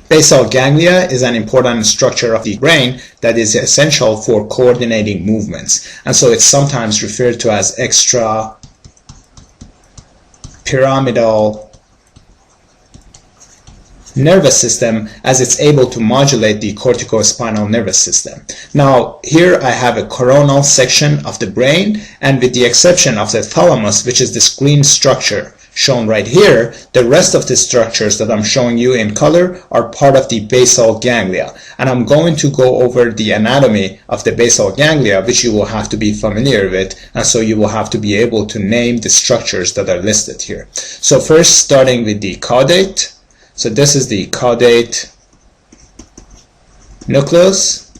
Basal ganglia is an important structure of the brain that is essential for coordinating movements, and so it's sometimes referred to as extrapyramidal nervous system, as it's able to modulate the corticospinal nervous system. Now here I have a coronal section of the brain, and with the exception of the thalamus, which is this green structure shown right here, the rest of the structures that I'm showing you in color are part of the basal ganglia, and I'm going to go over the anatomy of the basal ganglia, which you will have to be familiar with, and so you will have to be able to name the structures that are listed here. So first, starting with the caudate. So this is the caudate nucleus,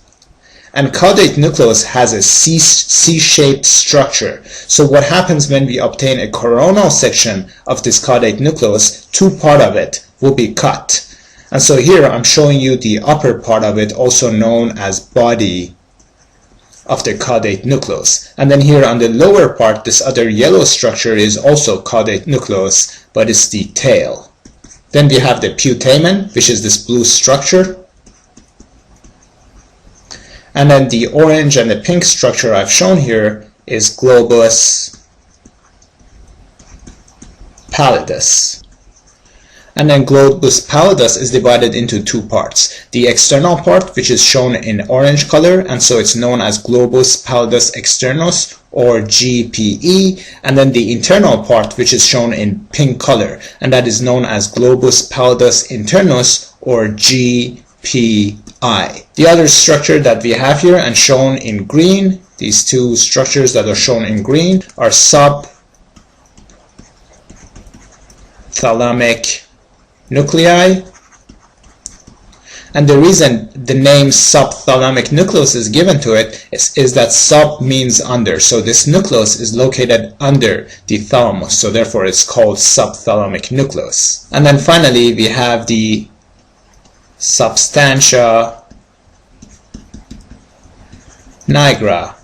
and caudate nucleus has a C-shaped structure. So what happens when we obtain a coronal section of this caudate nucleus, two parts of it will be cut. And so here I'm showing you the upper part of it, also known as body of the caudate nucleus. And then here on the lower part, this other yellow structure is also caudate nucleus, but it's the tail. Then we have the putamen, which is this blue structure. And then the orange and the pink structure I've shown here is globus pallidus. And then globus pallidus is divided into two parts. The external part, which is shown in orange color, and so it's known as globus pallidus externus, or GPE, and then the internal part, which is shown in pink color, and that is known as globus pallidus internus, or GPI. The other structure that we have here and shown in green, these two structures that are shown in green, are subthalamic nuclei. And the reason the name subthalamic nucleus is given to it is that sub means under. So this nucleus is located under the thalamus. So therefore it's called subthalamic nucleus. And then finally we have the substantia nigra.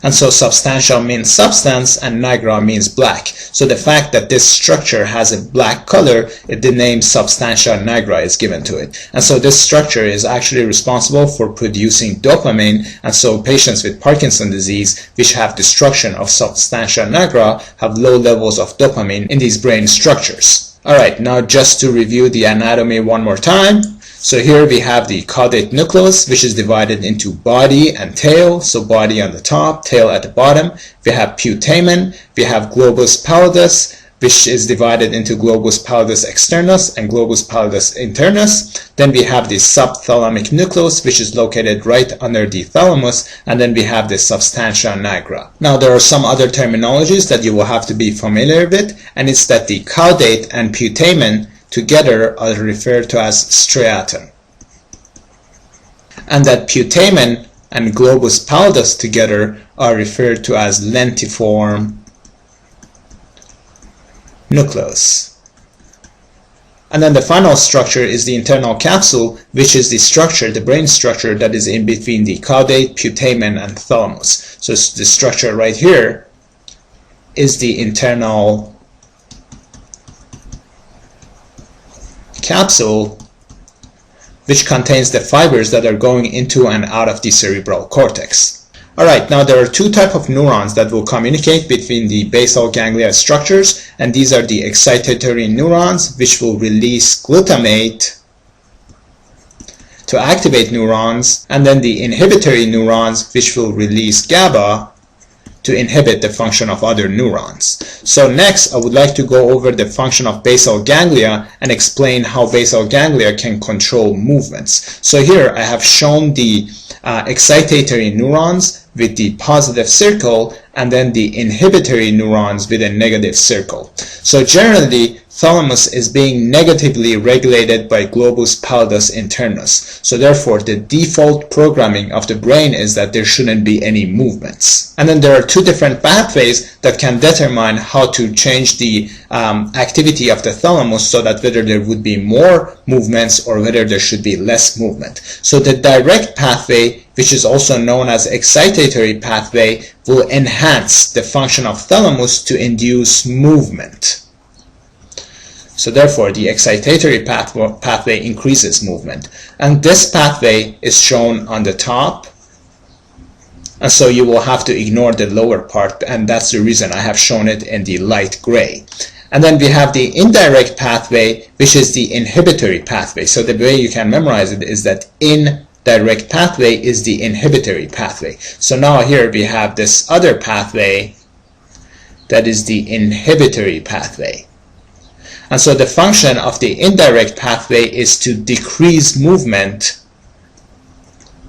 And so substantia means substance and nigra means black. So the fact that this structure has a black color, the name substantia nigra is given to it. And so this structure is actually responsible for producing dopamine, and so patients with Parkinson's disease which have destruction of substantia nigra have low levels of dopamine in these brain structures. Alright, now just to review the anatomy one more time. So here we have the caudate nucleus, which is divided into body and tail. So body on the top, tail at the bottom. We have putamen, we have globus pallidus, which is divided into globus pallidus externus and globus pallidus internus. Then we have the subthalamic nucleus, which is located right under the thalamus, and then we have the substantia nigra. Now there are some other terminologies that you will have to be familiar with, and it's that the caudate and putamen together are referred to as striatum, and that putamen and globus pallidus together are referred to as lentiform nucleus. And then the final structure is the internal capsule, which is the structure, the brain structure that is in between the caudate, putamen, and thalamus. So the structure right here is the internal capsule, which contains the fibers that are going into and out of the cerebral cortex. Alright, now there are two types of neurons that will communicate between the basal ganglia structures, and these are the excitatory neurons, which will release glutamate to activate neurons, and then the inhibitory neurons, which will release GABA to inhibit the function of other neurons. So next I would like to go over the function of basal ganglia and explain how basal ganglia can control movements. So here I have shown the excitatory neurons with the positive circle, and then the inhibitory neurons with a negative circle. So generally thalamus is being negatively regulated by globus pallidus internus. So therefore the default programming of the brain is that there shouldn't be any movements. And then there are two different pathways that can determine how to change the activity of the thalamus, so that whether there would be more movements or whether there should be less movement. So the direct pathway, which is also known as excitatory pathway, will enhance the function of thalamus to induce movement. So therefore, the excitatory pathway increases movement. And this pathway is shown on the top. And so you will have to ignore the lower part, and that's the reason I have shown it in the light gray. And then we have the indirect pathway, which is the inhibitory pathway. So the way you can memorize it is that indirect pathway is the inhibitory pathway. So now here we have this other pathway that is the inhibitory pathway. And so the function of the indirect pathway is to decrease movement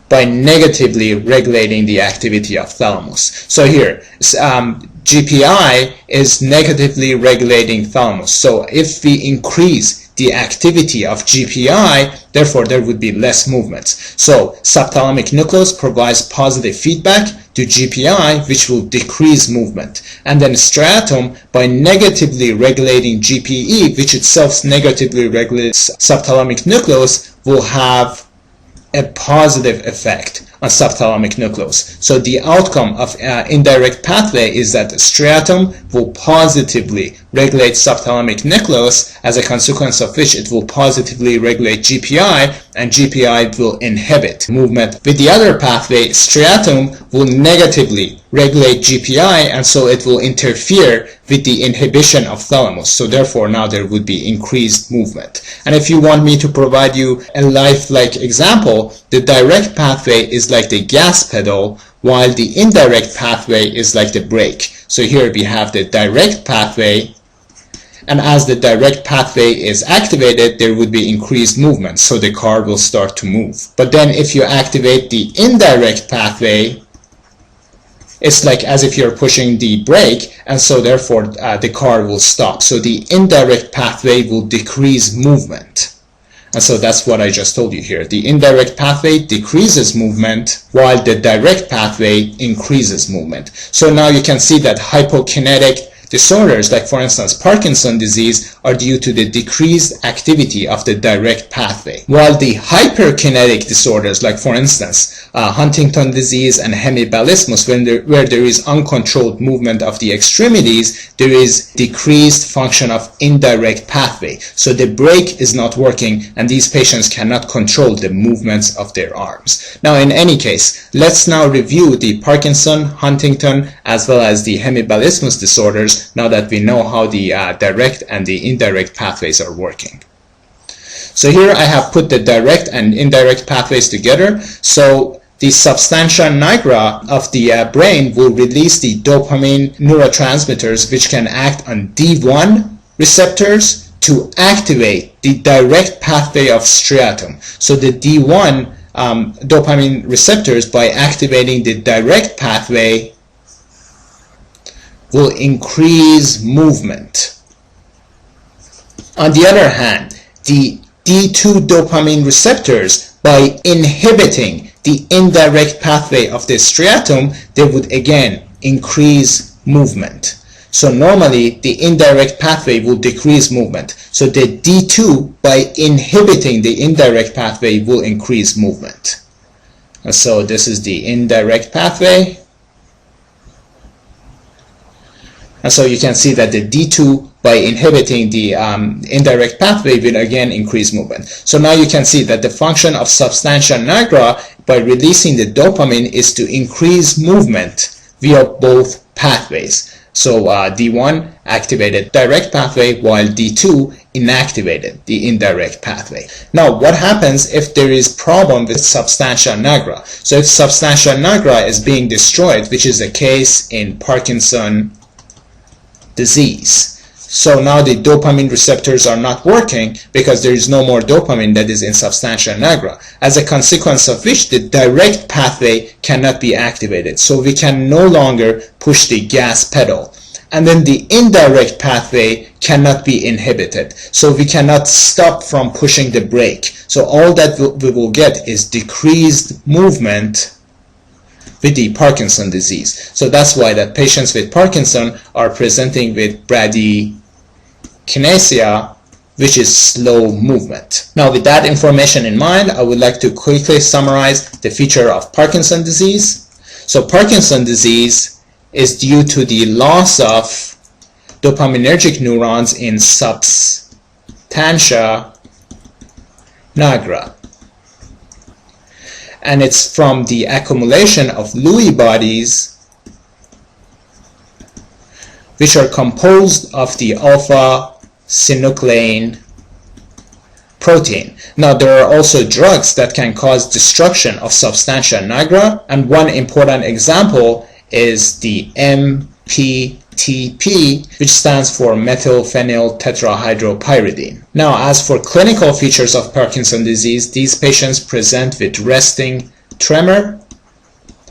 by negatively regulating the activity of thalamus. So here, GPI is negatively regulating thalamus. So if we increase the activity of GPI, therefore there would be less movements. So subthalamic nucleus provides positive feedback to GPI, which will decrease movement. And then striatum, by negatively regulating GPE, which itself negatively regulates subthalamic nucleus, will have a positive effect on subthalamic nucleus. So the outcome of indirect pathway is that striatum will positively regulate subthalamic nucleus, as a consequence of which it will positively regulate GPI, and GPI will inhibit movement. With the other pathway, striatum will negatively regulate GPI, and so it will interfere with the inhibition of thalamus. So therefore now there would be increased movement. And if you want me to provide you a lifelike example, the direct pathway is like the gas pedal, while the indirect pathway is like the brake. So here we have the direct pathway, and as the direct pathway is activated, there would be increased movement, so the car will start to move. But then if you activate the indirect pathway, it's like as if you're pushing the brake, and so therefore the car will stop. So the indirect pathway will decrease movement. And so that's what I just told you here. The indirect pathway decreases movement, while the direct pathway increases movement. So now you can see that hypokinetic disorders, like for instance Parkinson's disease, are due to the decreased activity of the direct pathway, while the hyperkinetic disorders, like for instance Huntington's disease and hemibalismus, where there is uncontrolled movement of the extremities, there is decreased function of indirect pathway. So the brake is not working, and these patients cannot control the movements of their arms. Now in any case, let's now review the Parkinson, Huntington, as well as the hemibalismus disorders, now that we know how the direct and the indirect pathways are working. So here I have put the direct and indirect pathways together. So the substantia nigra of the brain will release the dopamine neurotransmitters, which can act on D1 receptors to activate the direct pathway of striatum. So the D1 dopamine receptors, by activating the direct pathway, will increase movement. On the other hand, the D2 dopamine receptors, by inhibiting the indirect pathway of the striatum, they would again increase movement. So normally the indirect pathway will decrease movement. So the D2, by inhibiting the indirect pathway, will increase movement. And so this is the indirect pathway. And so you can see that the D2, by inhibiting the indirect pathway, will again increase movement. So now you can see that the function of substantia nigra, by releasing the dopamine, is to increase movement via both pathways. So D1 activated direct pathway, while D2 inactivated the indirect pathway. Now what happens if there is problem with substantia nigra? So if substantia nigra is being destroyed, which is the case in Parkinson's disease, so now the dopamine receptors are not working because there is no more dopamine that is in substantia nigra, as a consequence of which the direct pathway cannot be activated. So we can no longer push the gas pedal. And then the indirect pathway cannot be inhibited. So we cannot stop from pushing the brake. So all that we will get is decreased movement with the Parkinson's disease. So that's why that patients with Parkinson are presenting with bradykinesia, which is slow movement. Now with that information in mind, I would like to quickly summarize the feature of Parkinson's disease. So Parkinson's disease is due to the loss of dopaminergic neurons in substantia, nigra. And it's from the accumulation of Lewy bodies, which are composed of the alpha-synuclein protein. Now, there are also drugs that can cause destruction of substantia nigra, and one important example is the MPTP, which stands for methylphenyl tetrahydropyridine. Now, as for clinical features of Parkinson's disease, these patients present with resting tremor.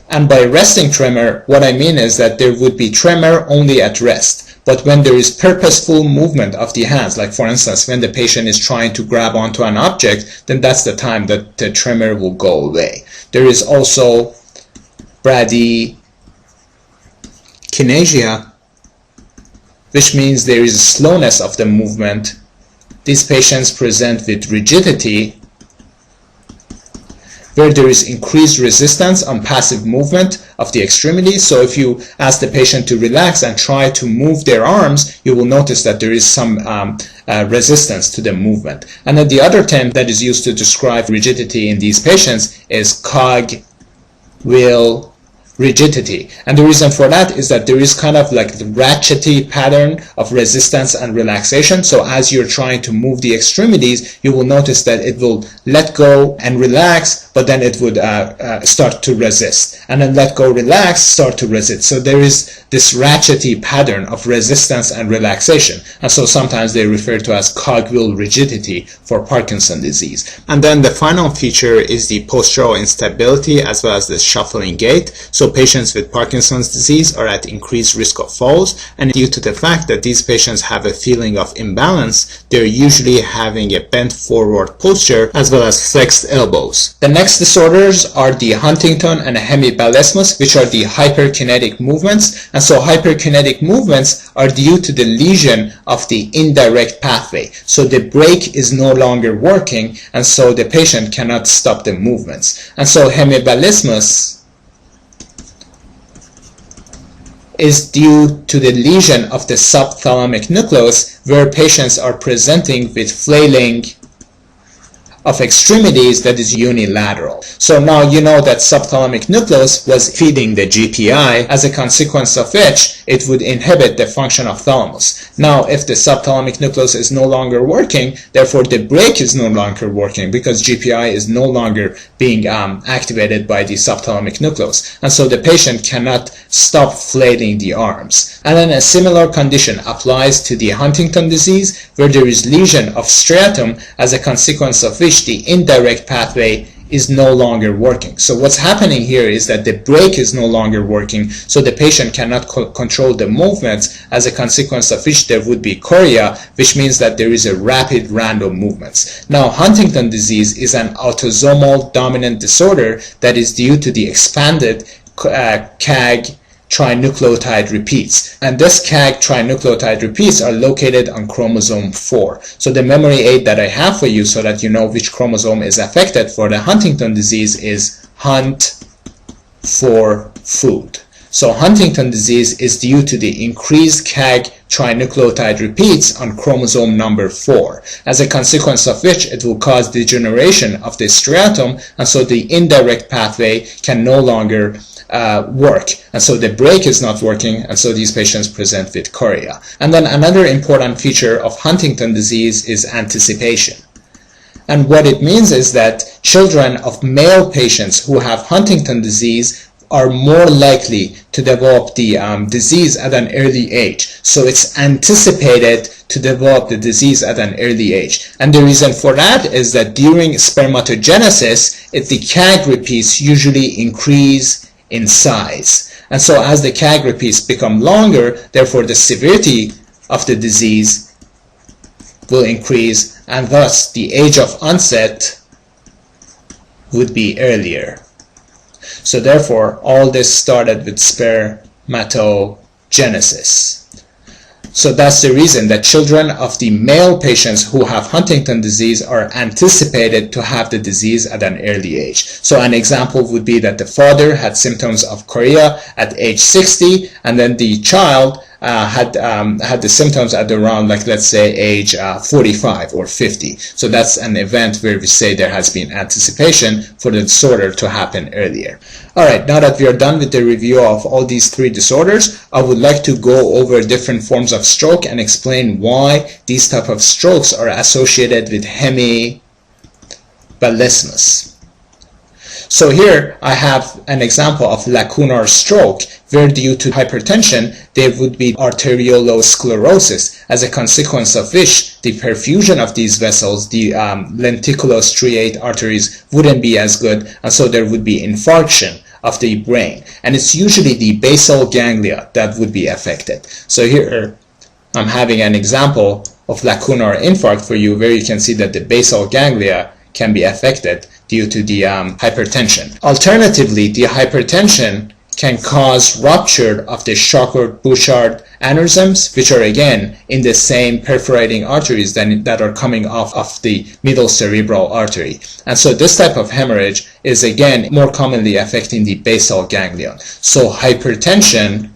And by resting tremor, what I mean is that there would be tremor only at rest. But when there is purposeful movement of the hands, like for instance, when the patient is trying to grab onto an object, then that's the time that the tremor will go away. There is also bradykinesia, which means there is a slowness of the movement. These patients present with rigidity, where there is increased resistance on passive movement of the extremities. So if you ask the patient to relax and try to move their arms, you will notice that there is some resistance to the movement. And then the other term that is used to describe rigidity in these patients is cog-wheel rigidity. And the reason for that is that there is kind of like the ratchety pattern of resistance and relaxation. So as you're trying to move the extremities, you will notice that it will let go and relax, but then it would start to resist, and then let go, relax, start to resist. So there is this ratchety pattern of resistance and relaxation, and so sometimes they refer to as cogwheel rigidity for Parkinson's disease. And then the final feature is the postural instability as well as the shuffling gait. So patients with Parkinson's disease are at increased risk of falls, and due to the fact that these patients have a feeling of imbalance, they're usually having a bent forward posture as well as flexed elbows. The next disorders are the Huntington and hemibalismus, which are the hyperkinetic movements. And so hyperkinetic movements are due to the lesion of the indirect pathway. So the brake is no longer working, and so the patient cannot stop the movements. And so hemibalismus is due to the lesion of the subthalamic nucleus, where patients are presenting with flailing of extremities that is unilateral. So now you know that subthalamic nucleus was feeding the GPI, as a consequence of which it would inhibit the function of thalamus. Now if the subthalamic nucleus is no longer working, therefore the brake is no longer working, because GPI is no longer being activated by the subthalamic nucleus, and so the patient cannot stop flailing the arms. And then a similar condition applies to the Huntington disease, where there is lesion of striatum, as a consequence of which the indirect pathway is no longer working. So what's happening here is that the brake is no longer working, so the patient cannot control the movements, as a consequence of which there would be chorea, which means that there is a rapid random movements. Now Huntington disease is an autosomal dominant disorder that is due to the expanded CAG trinucleotide repeats, and this CAG trinucleotide repeats are located on chromosome 4. So the memory aid that I have for you, so that you know which chromosome is affected for the Huntington disease, is hunt for food. So Huntington disease is due to the increased CAG trinucleotide repeats on chromosome number 4, as a consequence of which it will cause degeneration of the striatum, and so the indirect pathway can no longer work, and so the brake is not working, and so these patients present with chorea. And then another important feature of Huntington disease is anticipation. And what it means is that children of male patients who have Huntington disease are more likely to develop the disease at an early age. So it's anticipated to develop the disease at an early age. And the reason for that is that during spermatogenesis, the CAG repeats usually increase in size. And so as the CAG repeats become longer, therefore the severity of the disease will increase, and thus the age of onset would be earlier. So therefore all this started with spermatogenesis. So that's the reason that children of the male patients who have Huntington disease are anticipated to have the disease at an early age. So an example would be that the father had symptoms of chorea at age 60, and then the child had the symptoms at around, like, let's say age 45 or 50. So that's an event where we say there has been anticipation for the disorder to happen earlier. All right, now that we are done with the review of all these three disorders, I would like to go over different forms of stroke and explain why these type of strokes are associated with hemibalismus. So here I have an example of lacunar stroke, where due to hypertension there would be arteriolosclerosis, as a consequence of which the perfusion of these vessels, the lenticulostriate arteries, wouldn't be as good, and so there would be infarction of the brain. And it's usually the basal ganglia that would be affected. So here I'm having an example of lacunar infarct for you, where you can see that the basal ganglia can be affected due to the hypertension. Alternatively, the hypertension can cause rupture of the Charcot-Bouchard aneurysms, which are again in the same perforating arteries that are coming off of the middle cerebral artery. And so this type of hemorrhage is again more commonly affecting the basal ganglion. So hypertension,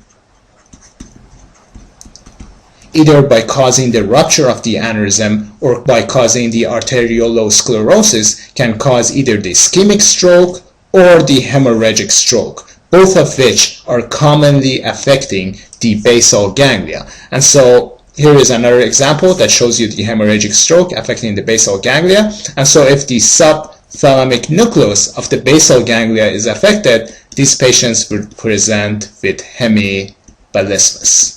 either by causing the rupture of the aneurysm or by causing the arteriolosclerosis, can cause either the ischemic stroke or the hemorrhagic stroke, both of which are commonly affecting the basal ganglia. And so here is another example that shows you the hemorrhagic stroke affecting the basal ganglia. And so if the subthalamic nucleus of the basal ganglia is affected, these patients would present with hemibalismus.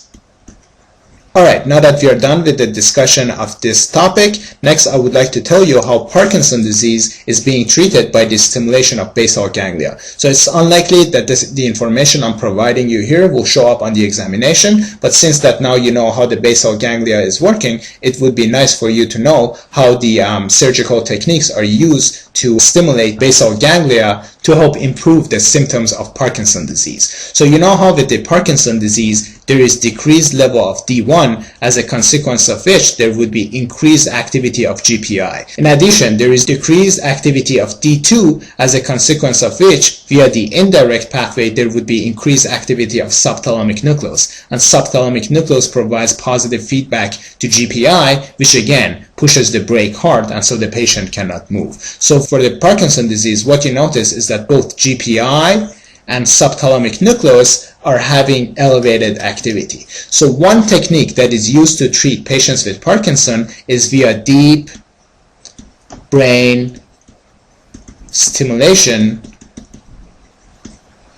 Alright, now that we are done with the discussion of this topic, next I would like to tell you how Parkinson's disease is being treated by the stimulation of basal ganglia. So it's unlikely that the information I'm providing you here will show up on the examination, but since that now you know how the basal ganglia is working, it would be nice for you to know how the surgical techniques are used to stimulate basal ganglia to help improve the symptoms of Parkinson's disease. So you know how with the Parkinson's disease there is decreased level of D1, as a consequence of which there would be increased activity of GPI. In addition, there is decreased activity of D2, as a consequence of which via the indirect pathway there would be increased activity of subthalamic nucleus. And subthalamic nucleus provides positive feedback to GPI, which again pushes the brake hard, and so the patient cannot move. So for the Parkinson's disease, what you notice is that both GPI and subthalamic nucleus are having elevated activity. So one technique that is used to treat patients with Parkinson is via deep brain stimulation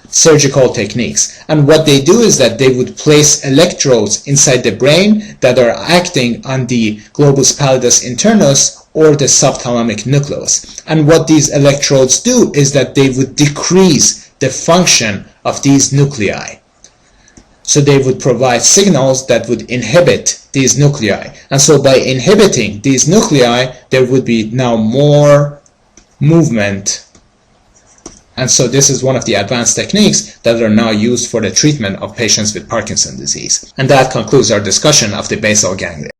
surgical techniques. And what they do is that they would place electrodes inside the brain that are acting on the globus pallidus internus or the subthalamic nucleus. And what these electrodes do is that they would decrease the function of these nuclei. So they would provide signals that would inhibit these nuclei. And so by inhibiting these nuclei, there would be now more movement. And so this is one of the advanced techniques that are now used for the treatment of patients with Parkinson's disease. And that concludes our discussion of the basal ganglia.